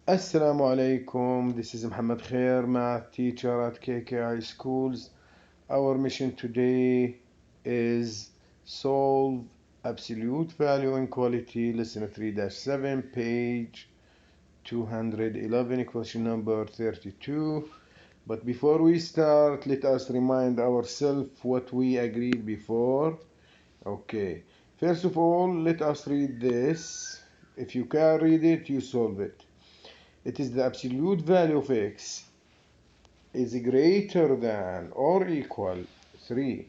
Assalamu alaikum. This is Muhammad Khair, math teacher at KKI Schools. Our mission today is solve absolute value inequality, lesson 3-7, page 211, question number 32. But before we start, let us remind ourselves what we agreed before. Okay, first of all, let us read this. If you can read it, you solve it. It is the absolute value of x is greater than or equal 3.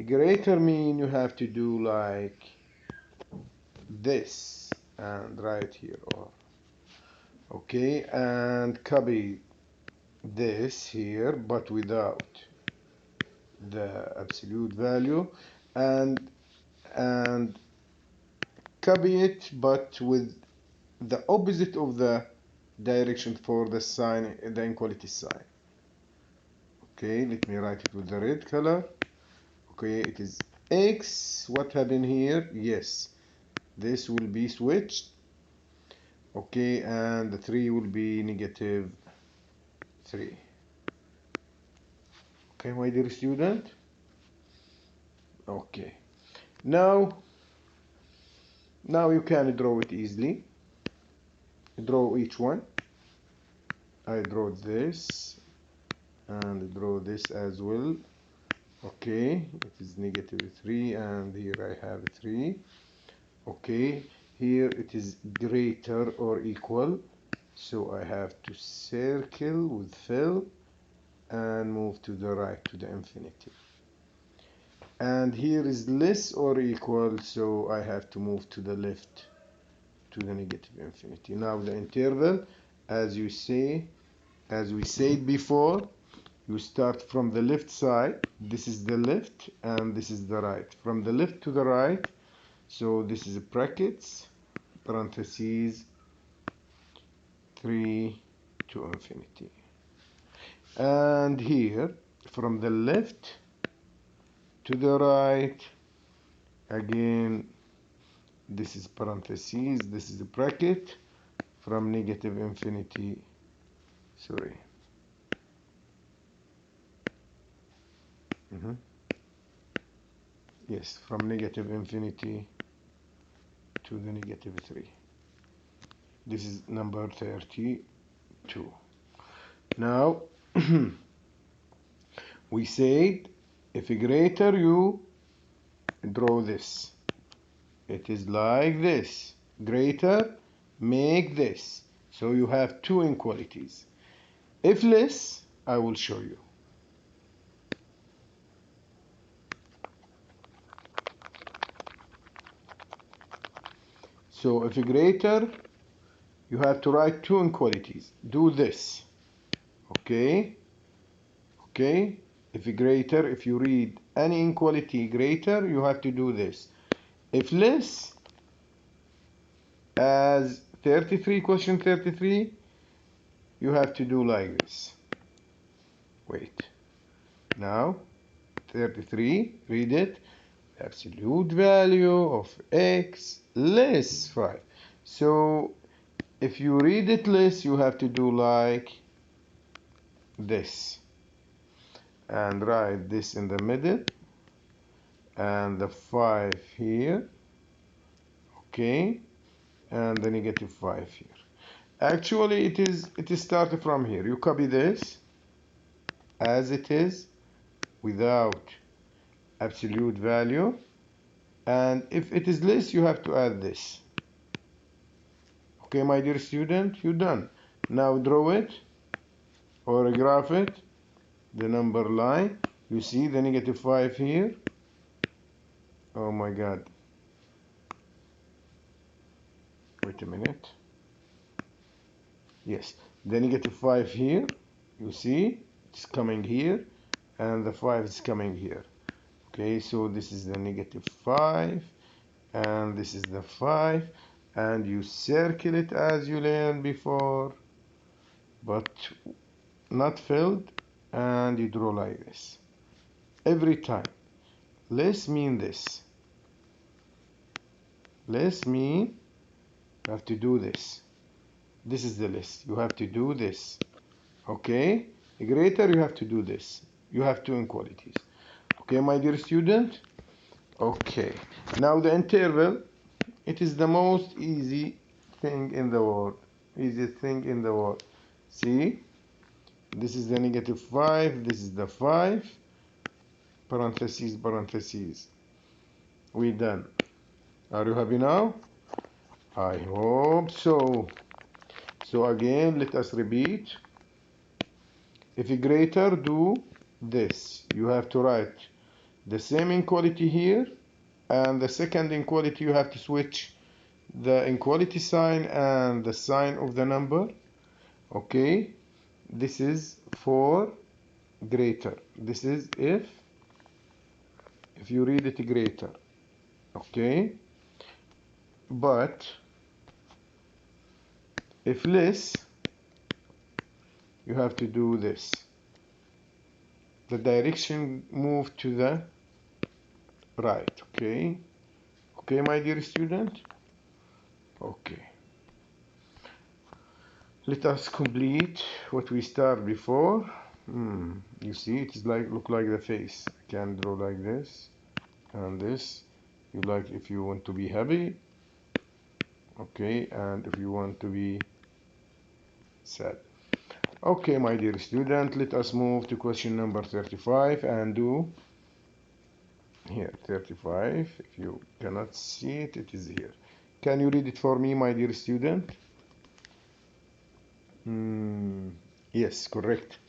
Greater mean you have to do like this and right here or okay, and copy this here but without the absolute value, and copy it but with the opposite of the direction for the sign, the inequality sign. Okay, let me write it with the red color. Okay, it is x. What happened here? Yes, this will be switched. Okay, and the 3 will be negative 3. Okay, my dear student. Okay, now you can draw it easily. Draw each one. I draw this and draw this as well. Okay, it is negative 3 and here I have 3. Okay, here it is greater or equal, so I have to circle with fill and move to the right to the infinity. And here is less or equal, so I have to move to the left to the negative infinity. Now the interval, as we said before, you start from the left side. This is the left and this is the right. From the left to the right, so this is brackets, parentheses, 3 to infinity. And here, from the left to the right, again, this is parentheses, this is a bracket, from negative infinity, sorry. Yes, from negative infinity to the negative 3. This is number 32. Now, we said if greater you draw this. It is like this. Greater, make this. So you have two inequalities. If less, I will show you. So if greater, you have to write two inequalities. Do this. Okay? Okay? If greater, if you read any inequality greater, you have to do this. If less, as 33, question 33, you have to do like this. Wait. Now, 33, read it. Absolute value of x less 5. So, if you read it less, you have to do like this. And write this in the middle. And the 5 here. Okay. And the negative 5 here. Actually, it is started from here. You copy this as it is without absolute value, and if it is less you have to add this. Okay, my dear student, you're done. Now draw it or graph it, the number line. You see the negative 5 here. Oh my god, wait a minute. Yes, the negative 5 here, you see it's coming here, and the 5 is coming here. Okay, so this is the negative 5 and this is the 5, and you circle it as you learned before, but not filled, and you draw like this every time. Less mean this. Less mean you have to do this. This is the list. You have to do this. Okay? Greater, you have to do this. You have two inequalities. Okay, my dear student? Okay. Now the interval, it is the most easy thing in the world. Easiest thing in the world. See? This is the -5. This is the 5. Parentheses, parentheses. We done. Are you happy now? I hope so. So again, let us repeat. If greater, do this. You have to write the same inequality here, and the second inequality you have to switch the inequality sign and the sign of the number. Okay, this is for greater. This is if you read it greater. Okay, but if less, you have to do this. The direction move to the right. Okay, okay, my dear student. Okay, let us complete what we started before. You see, it is like look like the face. I can draw like this and this. You like if you want to be happy, okay, and if you want to be sad. Okay, my dear student, let us move to question number 35 and do here 35. If you cannot see it, it is here. Can you read it for me, my dear student? Yes, correct.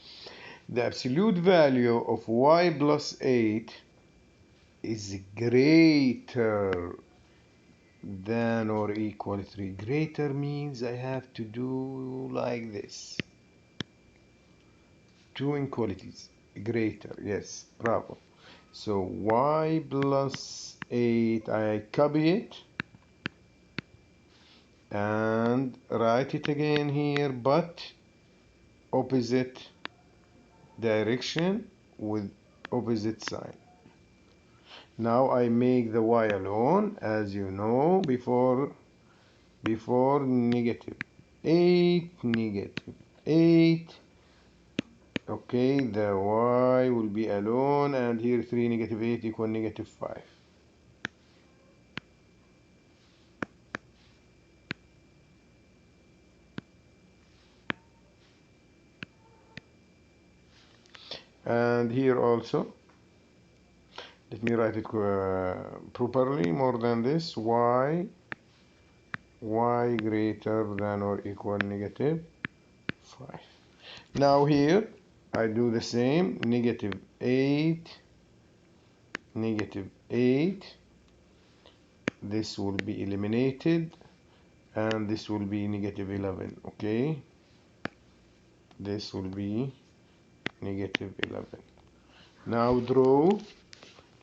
The absolute value of y plus 8 is greater than or equal 3. Greater means I have to do like this. Two inequalities. Greater, yes, bravo. So y plus 8, I copy it and write it again here, but opposite direction with opposite sign. Now I make the y alone, as you know, before -8, -8. Okay, the y will be alone, and here 3 -8 equal -5. And here also, let me write it properly, more than this, y greater than or equal -5. Now here I do the same, -8, -8. This will be eliminated, and this will be -11. Okay, this will be -11. Now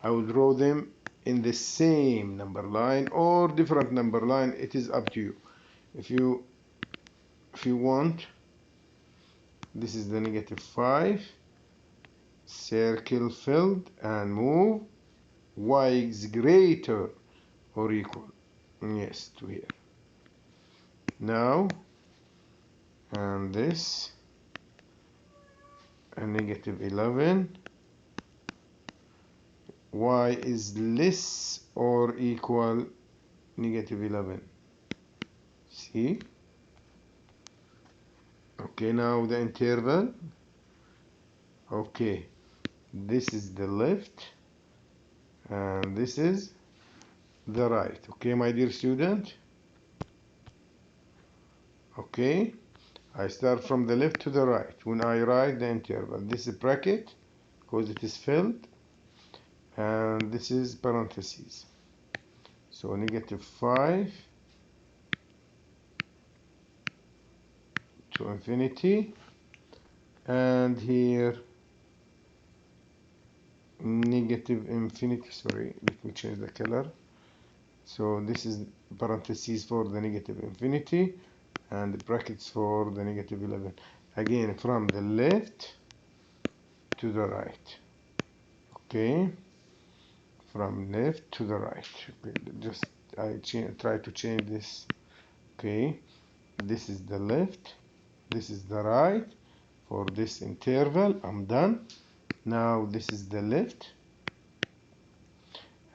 I will draw them in the same number line or different number line. It is up to you. If you want, this is the -5, circle filled, and move y is greater or equal, yes, to here. Now, and this, a -11, y is less or equal -11. See? Okay, now the interval. Okay, this is the left and this is the right. Okay, my dear student. Okay, I start from the left to the right when I write the interval. This is bracket because it is filled, and this is parentheses. So -5 to infinity, and here -infinity. Sorry, let me change the color. So this is parentheses for the -infinity and the brackets for the -11. Again, from the left to the right. Okay, from left to the right. Okay, just I try to change this. Okay, this is the left, this is the right for this interval. I'm done. Now this is the left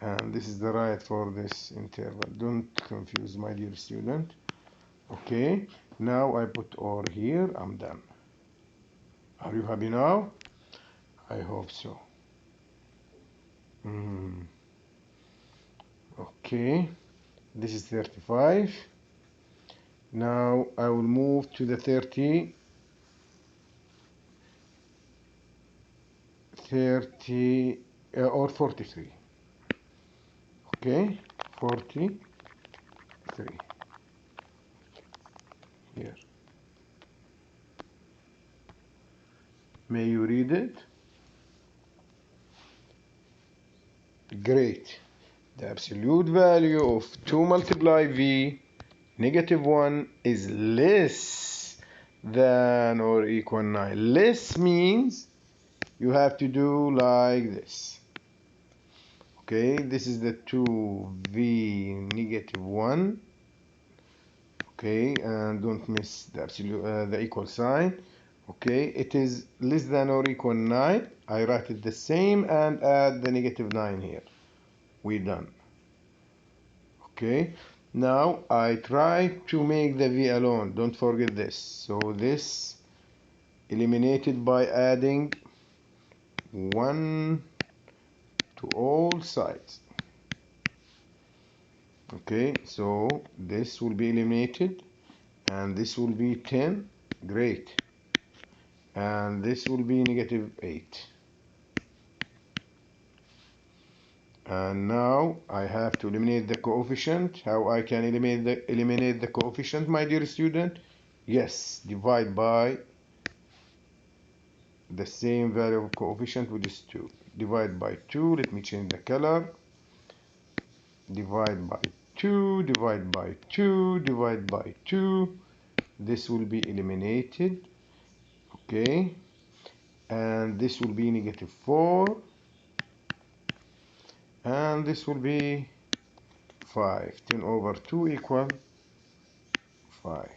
and this is the right for this interval. Don't confuse, my dear student. Okay, now I put OR here. I'm done. Are you happy now? I hope so. Okay, this is 35. Now I will move to the 30 or 43. Okay, 43 here. May you read it? Great. The absolute value of 2 multiply V -1 is less than or equal 9. Less means you have to do like this. Okay, this is the 2V -1. Okay, and don't miss the absolute the equal sign. Okay, it is less than or equal 9. I write it the same and add the -9 here. We're done. Okay, now I try to make the V alone. Don't forget this. So this eliminated by adding 1 to all sides. Okay, so this will be eliminated and this will be 10. Great. And this will be -8. And now I have to eliminate the coefficient. How I can eliminate the coefficient, my dear student? Yes, divide by the same value of coefficient, which is 2. Divide by 2. Let me change the color. Divide by 2, divide by 2, divide by 2. This will be eliminated. Okay. And this will be -4. And this will be 5. 10 over 2 equal 5.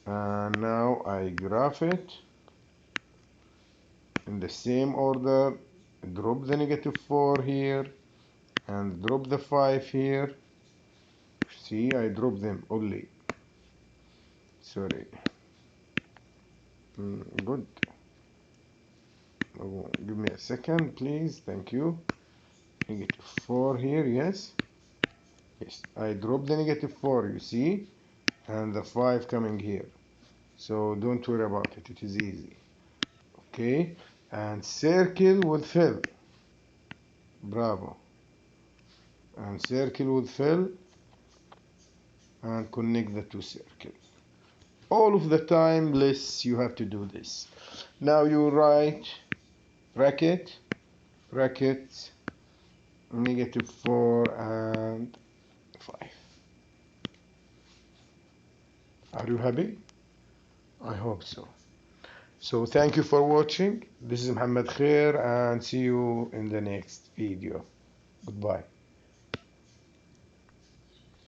And now I graph it in the same order. Drop the -4 here and drop the 5 here. See, I drop them only. Sorry. Good. Oh, give me a second, please. Thank you. -4 here, yes. Yes, I drop the -4, you see, and the 5 coming here. So don't worry about it. It is easy. Okay, and circle with fill. Bravo. And circle with fill and connect the two circles. All of the time, less you have to do this. Now you write bracket, bracket, -4 and 5. Are you happy? I hope so. So thank you for watching. This is Muhammad Khair and see you in the next video. Goodbye.